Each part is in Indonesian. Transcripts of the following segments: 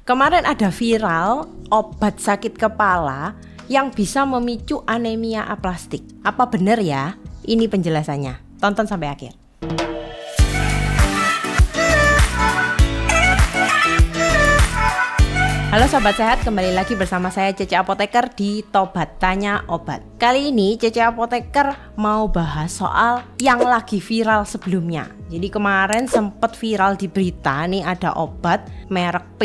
Kemarin ada viral obat sakit kepala yang bisa memicu anemia aplastik. Apa benar ya? Ini penjelasannya. Tonton sampai akhir. Halo Sobat Sehat, kembali lagi bersama saya Cece Apoteker di Tobat Tanya Obat. Kali ini Cece Apoteker mau bahas soal yang lagi viral sebelumnya. Jadi kemarin sempat viral di berita nih, ada obat merek P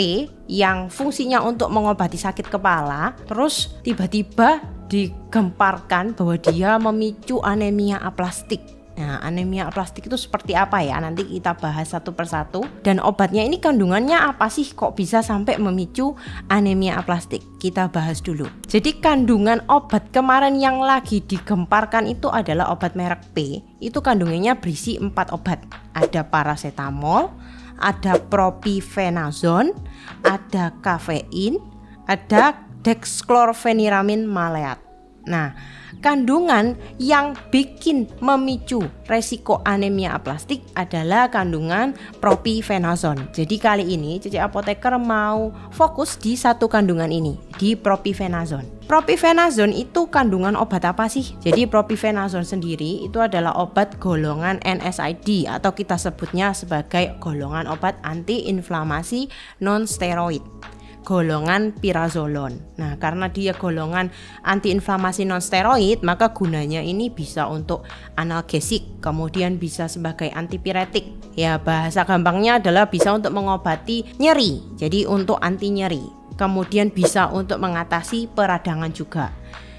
yang fungsinya untuk mengobati sakit kepala. Terus tiba-tiba digemparkan bahwa dia memicu anemia aplastik. Nah, anemia aplastik itu seperti apa ya? Nanti kita bahas satu persatu. Dan obatnya ini kandungannya apa sih kok bisa sampai memicu anemia aplastik? Kita bahas dulu. Jadi kandungan obat kemarin yang lagi digemparkan itu adalah obat merek P. Itu kandungannya berisi 4 obat. Ada paracetamol, ada propifenazone, ada kafein, ada dexclorpheniramine maleat. Nah, kandungan yang bikin memicu resiko anemia aplastik adalah kandungan propifenazone. Jadi kali ini Cece Apoteker mau fokus di satu kandungan ini, di propifenazone. Propifenazone itu kandungan obat apa sih? Jadi propifenazone sendiri itu adalah obat golongan NSAID atau kita sebutnya sebagai golongan obat antiinflamasi non-steroid, golongan pirazolon. Nah, karena dia golongan antiinflamasi non-steroid, maka gunanya ini bisa untuk analgesik, kemudian bisa sebagai antipiretik. Ya, bahasa gampangnya adalah bisa untuk mengobati nyeri, jadi untuk anti nyeri. Kemudian bisa untuk mengatasi peradangan juga.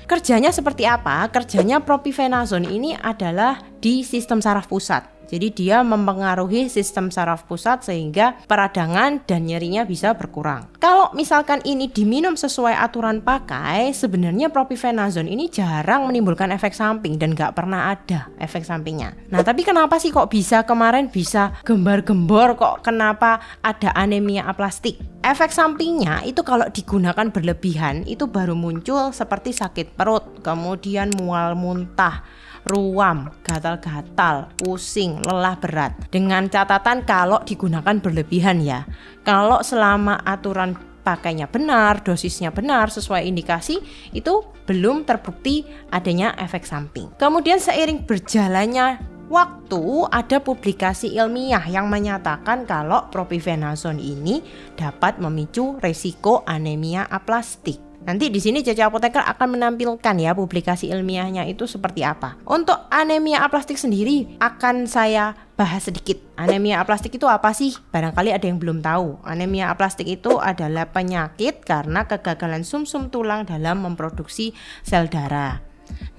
Kerjanya seperti apa? Kerjanya propifenazone ini adalah di sistem saraf pusat. Jadi dia mempengaruhi sistem saraf pusat sehingga peradangan dan nyerinya bisa berkurang. Kalau misalkan ini diminum sesuai aturan pakai, sebenarnya propifenazone ini jarang menimbulkan efek samping dan gak pernah ada efek sampingnya. Nah, tapi kenapa sih kok bisa kemarin bisa gembar-gembor, kok kenapa ada anemia aplastik? Efek sampingnya itu kalau digunakan berlebihan itu baru muncul seperti sakit perut, kemudian mual muntah, ruam, gatal-gatal, pusing, lelah berat. Dengan catatan kalau digunakan berlebihan ya. Kalau selama aturan pakainya benar, dosisnya benar, sesuai indikasi, itu belum terbukti adanya efek samping. Kemudian seiring berjalannya waktu, ada publikasi ilmiah yang menyatakan kalau propifenazone ini dapat memicu resiko anemia aplastik. Nanti di sini Cece Apoteker akan menampilkan ya publikasi ilmiahnya itu seperti apa. Untuk anemia aplastik sendiri akan saya bahas sedikit. Anemia aplastik itu apa sih? Barangkali ada yang belum tahu. Anemia aplastik itu adalah penyakit karena kegagalan sumsum tulang dalam memproduksi sel darah.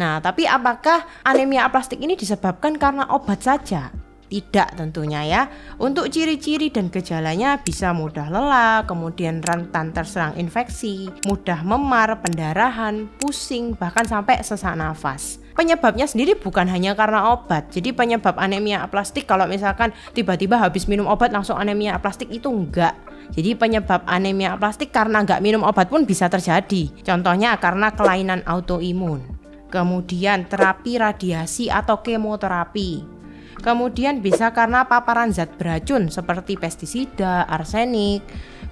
Nah, tapi apakah anemia aplastik ini disebabkan karena obat saja? Tidak tentunya ya. Untuk ciri-ciri dan gejalanya bisa mudah lelah, kemudian rentan terserang infeksi, mudah memar, pendarahan, pusing, bahkan sampai sesak nafas. Penyebabnya sendiri bukan hanya karena obat. Jadi penyebab anemia aplastik kalau misalkan tiba-tiba habis minum obat langsung anemia aplastik itu enggak. Jadi penyebab anemia aplastik karena enggak minum obat pun bisa terjadi. Contohnya karena kelainan autoimun. Kemudian terapi radiasi atau kemoterapi. Kemudian bisa karena paparan zat beracun seperti pestisida, arsenik.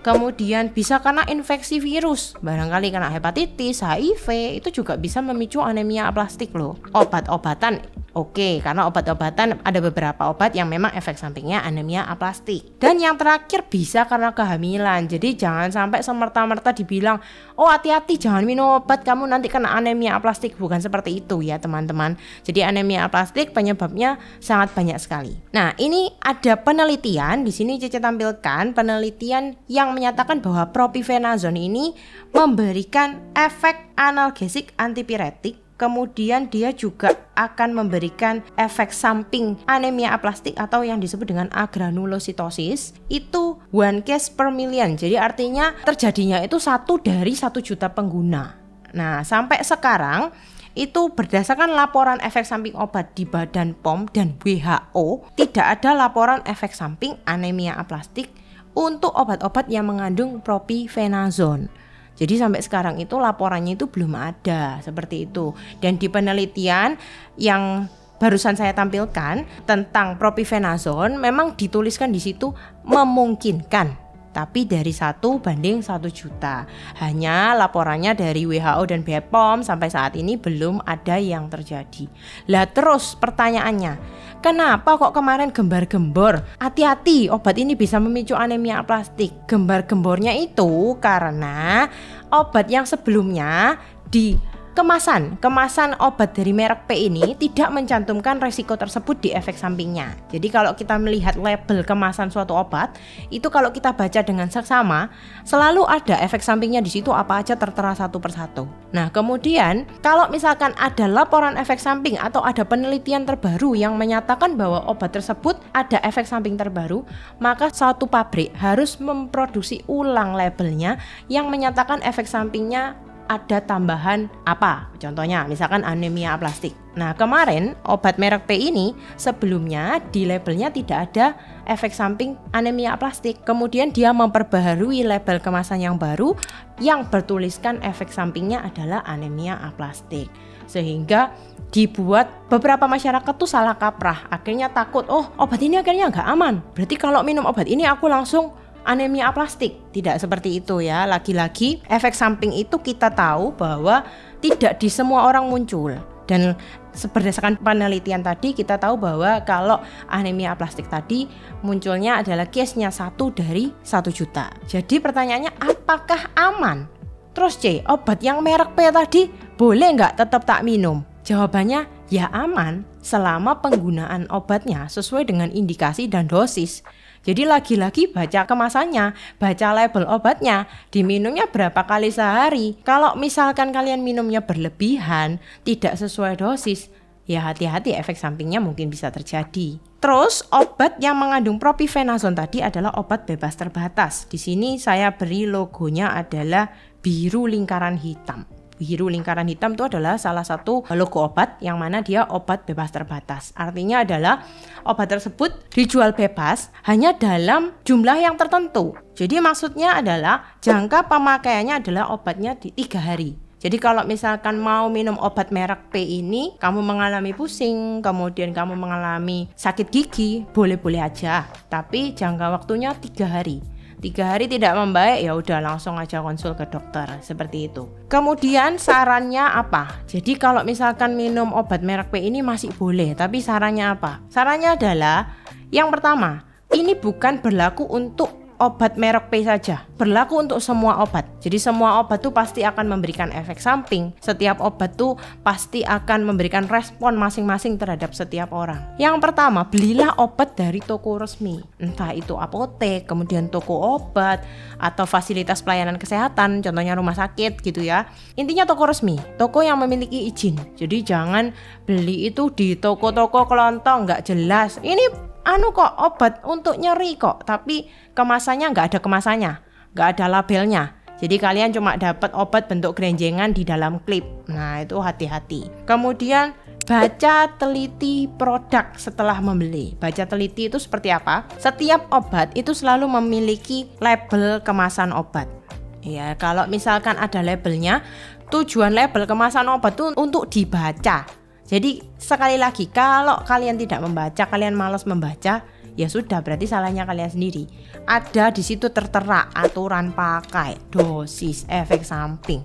Kemudian bisa karena infeksi virus, barangkali kena hepatitis, HIV, itu juga bisa memicu anemia aplastik loh. Obat-obatan oke, karena obat-obatan ada beberapa obat yang memang efek sampingnya anemia aplastik. Dan yang terakhir bisa karena kehamilan. Jadi jangan sampai semerta-merta dibilang, oh hati-hati jangan minum obat kamu nanti kena anemia aplastik. Bukan seperti itu ya teman-teman. Jadi anemia aplastik penyebabnya sangat banyak sekali. Nah, ini ada penelitian, di sini Cece tampilkan penelitian yang menyatakan bahwa propifenazone ini memberikan efek analgesik antipiretik. Kemudian dia juga akan memberikan efek samping anemia aplastik atau yang disebut dengan agranulositosis. Itu 1 case per million. Jadi artinya terjadinya itu 1 dari 1 juta pengguna. Nah, sampai sekarang itu berdasarkan laporan efek samping obat di Badan POM dan WHO, tidak ada laporan efek samping anemia aplastik untuk obat-obat yang mengandung propifenazone. Jadi sampai sekarang itu laporannya itu belum ada seperti itu. Dan di penelitian yang barusan saya tampilkan tentang propifenazone memang dituliskan di situ memungkinkan tapi dari 1 banding 1 juta. Hanya laporannya dari WHO dan BPOM sampai saat ini belum ada yang terjadi. Lah terus pertanyaannya, kenapa kok kemarin gembar-gembor? Hati-hati, obat ini bisa memicu anemia aplastik. Gembar-gembornya itu karena obat yang sebelumnya di kemasan obat dari merek P ini tidak mencantumkan resiko tersebut di efek sampingnya. Jadi kalau kita melihat label kemasan suatu obat, itu kalau kita baca dengan seksama, selalu ada efek sampingnya di situ apa aja tertera satu persatu. Nah, kemudian kalau misalkan ada laporan efek samping atau ada penelitian terbaru yang menyatakan bahwa obat tersebut ada efek samping terbaru, maka suatu pabrik harus memproduksi ulang labelnya yang menyatakan efek sampingnya ada tambahan apa, contohnya misalkan anemia aplastik. Nah, kemarin obat merek P ini sebelumnya di labelnya tidak ada efek samping anemia aplastik. Kemudian dia memperbaharui label kemasan yang baru yang bertuliskan efek sampingnya adalah anemia aplastik, sehingga dibuat beberapa masyarakat tuh salah kaprah, akhirnya takut, oh obat ini akhirnya nggak aman, berarti kalau minum obat ini aku langsung anemia aplastik. Tidak seperti itu ya. Lagi-lagi efek samping itu kita tahu bahwa tidak di semua orang muncul. Dan berdasarkan penelitian tadi kita tahu bahwa kalau anemia aplastik tadi munculnya adalah case-nya 1 dari 1 juta. Jadi pertanyaannya, apakah aman? Terus C, obat yang merek P tadi boleh nggak tetap tak minum? Jawabannya ya aman selama penggunaan obatnya sesuai dengan indikasi dan dosis. Jadi lagi-lagi baca kemasannya, baca label obatnya, diminumnya berapa kali sehari. Kalau misalkan kalian minumnya berlebihan, tidak sesuai dosis, ya hati-hati, efek sampingnya mungkin bisa terjadi. Terus obat yang mengandung propifenazon tadi adalah obat bebas terbatas. Di sini saya beri logonya adalah biru lingkaran hitam. Biru lingkaran hitam itu adalah salah satu logo obat yang mana dia obat bebas terbatas. Artinya adalah obat tersebut dijual bebas hanya dalam jumlah yang tertentu. Jadi maksudnya adalah jangka pemakaiannya adalah obatnya di 3 hari. Jadi kalau misalkan mau minum obat merek P ini, kamu mengalami pusing, kemudian kamu mengalami sakit gigi, boleh-boleh aja. Tapi jangka waktunya 3 hari. 3 hari tidak membaik, ya udah langsung aja konsul ke dokter, seperti itu. Kemudian sarannya apa? Jadi kalau misalkan minum obat merek P ini masih boleh, tapi sarannya apa? Sarannya adalah yang pertama, ini bukan berlaku untuk obat merek P saja, berlaku untuk semua obat. Jadi semua obat tuh pasti akan memberikan efek samping. Setiap obat tuh pasti akan memberikan respon masing-masing terhadap setiap orang. Yang pertama, belilah obat dari toko resmi, entah itu apotek, kemudian toko obat, atau fasilitas pelayanan kesehatan, contohnya rumah sakit gitu ya. Intinya toko resmi, toko yang memiliki izin. Jadi jangan beli itu di toko-toko kelontong nggak jelas. Ini kok obat untuk nyeri kok, tapi kemasannya nggak ada kemasannya, nggak ada labelnya. Jadi kalian cuma dapat obat bentuk gerenjengan di dalam klip. Nah itu hati-hati. Kemudian baca teliti produk setelah membeli. Baca teliti itu seperti apa? Setiap obat itu selalu memiliki label kemasan obat. Ya, kalau misalkan ada labelnya, tujuan label kemasan obat itu untuk dibaca. Jadi sekali lagi, kalau kalian tidak membaca, kalian malas membaca, ya sudah, berarti salahnya kalian sendiri. Ada di situ tertera aturan pakai, dosis, efek samping.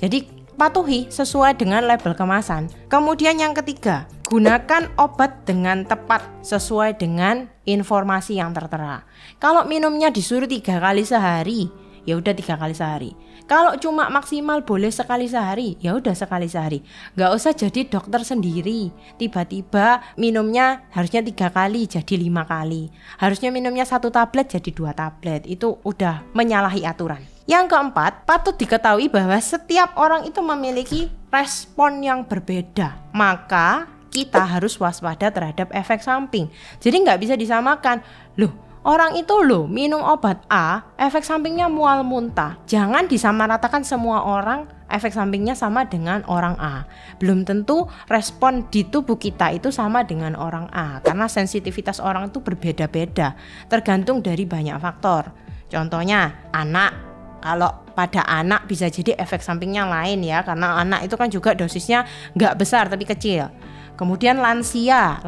Jadi patuhi sesuai dengan label kemasan. Kemudian yang ketiga, gunakan obat dengan tepat sesuai dengan informasi yang tertera. Kalau minumnya disuruh 3 kali sehari, ya udah 3 kali sehari. Kalau cuma maksimal boleh sekali sehari, ya udah sekali sehari. Gak usah jadi dokter sendiri. Tiba-tiba minumnya harusnya 3 kali jadi 5 kali. Harusnya minumnya 1 tablet jadi 2 tablet. Itu udah menyalahi aturan. Yang keempat, patut diketahui bahwa setiap orang itu memiliki respon yang berbeda. Maka kita harus waspada terhadap efek samping. Jadi nggak bisa disamakan. Loh, orang itu minum obat A, efek sampingnya mual muntah. Jangan disamaratakan semua orang efek sampingnya sama dengan orang A. Belum tentu respon di tubuh kita itu sama dengan orang A, karena sensitivitas orang itu berbeda-beda, tergantung dari banyak faktor. Contohnya anak. Kalau pada anak bisa jadi efek sampingnya lain ya, karena anak itu kan juga dosisnya nggak besar tapi kecil. Kemudian lansia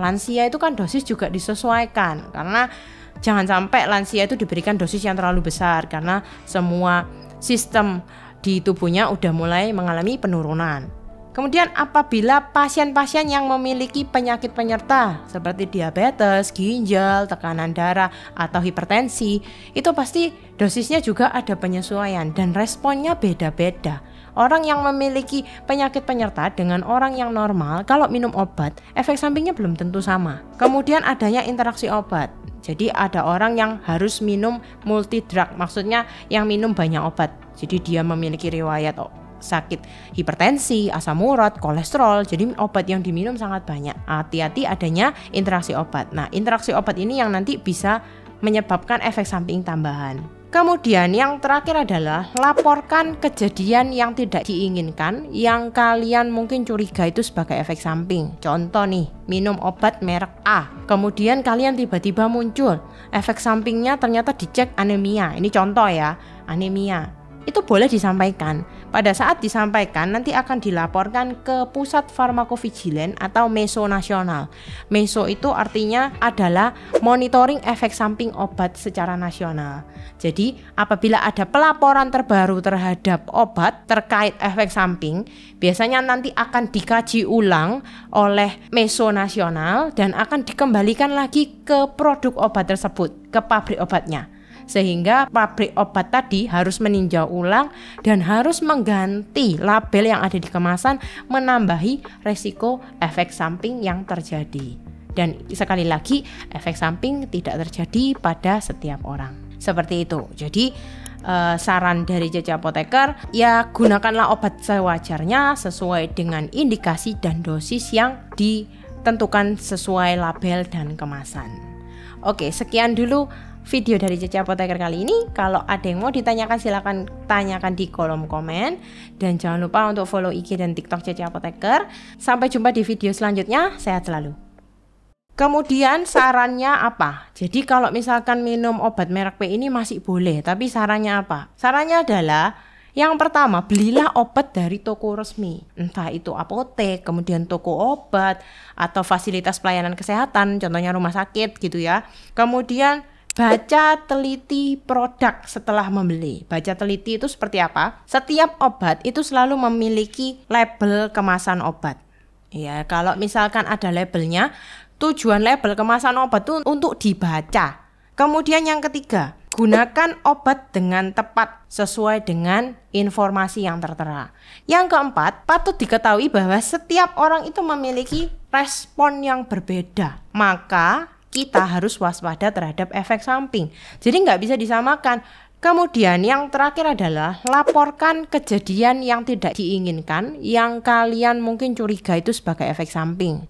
itu kan dosis juga disesuaikan, karena jangan sampai lansia itu diberikan dosis yang terlalu besar karena semua sistem di tubuhnya udah mulai mengalami penurunan. Kemudian apabila pasien-pasien yang memiliki penyakit penyerta seperti diabetes, ginjal, tekanan darah, atau hipertensi, itu pasti dosisnya juga ada penyesuaian dan responnya beda-beda. Orang yang memiliki penyakit penyerta dengan orang yang normal, kalau minum obat, efek sampingnya belum tentu sama. Kemudian adanya interaksi obat. Jadi ada orang yang harus minum multi drug, maksudnya yang minum banyak obat. Jadi dia memiliki riwayat sakit hipertensi, asam urat, kolesterol, jadi obat yang diminum sangat banyak. Hati-hati adanya interaksi obat. Nah, interaksi obat ini yang nanti bisa menyebabkan efek samping tambahan. Kemudian yang terakhir adalah laporkan kejadian yang tidak diinginkan yang kalian mungkin curiga itu sebagai efek samping. Contoh nih, minum obat merek A, kemudian kalian tiba-tiba muncul efek sampingnya ternyata dicek anemia. Ini contoh ya, anemia. Itu boleh disampaikan. Pada saat disampaikan nanti akan dilaporkan ke Pusat Farmakovigilen atau MESO nasional. MESO itu artinya adalah monitoring efek samping obat secara nasional. Jadi apabila ada pelaporan terbaru terhadap obat terkait efek samping, biasanya nanti akan dikaji ulang oleh MESO nasional dan akan dikembalikan lagi ke produk obat tersebut, ke pabrik obatnya. Sehingga pabrik obat tadi harus meninjau ulang dan harus mengganti label yang ada di kemasan, menambahi resiko efek samping yang terjadi. Dan sekali lagi, efek samping tidak terjadi pada setiap orang. Seperti itu. Jadi saran dari CC Apoteker, ya gunakanlah obat sewajarnya sesuai dengan indikasi dan dosis yang ditentukan sesuai label dan kemasan. Oke, sekian dulu video dari CC Apoteker kali ini. Kalau ada yang mau ditanyakan silahkan tanyakan di kolom komen. Dan jangan lupa untuk follow IG dan TikTok CC Apoteker. Sampai jumpa di video selanjutnya. Sehat selalu. Kemudian sarannya apa? Jadi kalau misalkan minum obat merek P ini masih boleh, tapi sarannya apa? Sarannya adalah yang pertama, belilah obat dari toko resmi. Entah itu apotek, kemudian toko obat, atau fasilitas pelayanan kesehatan, contohnya rumah sakit gitu ya. Kemudian baca teliti produk setelah membeli. Baca teliti itu seperti apa? Setiap obat itu selalu memiliki label kemasan obat. Ya, kalau misalkan ada labelnya, tujuan label kemasan obat itu untuk dibaca. Kemudian yang ketiga, gunakan obat dengan tepat sesuai dengan informasi yang tertera. Yang keempat, patut diketahui bahwa setiap orang itu memiliki respon yang berbeda. Maka kita harus waspada terhadap efek samping. Jadi nggak bisa disamakan. Kemudian yang terakhir adalah laporkan kejadian yang tidak diinginkan yang kalian mungkin curiga itu sebagai efek samping.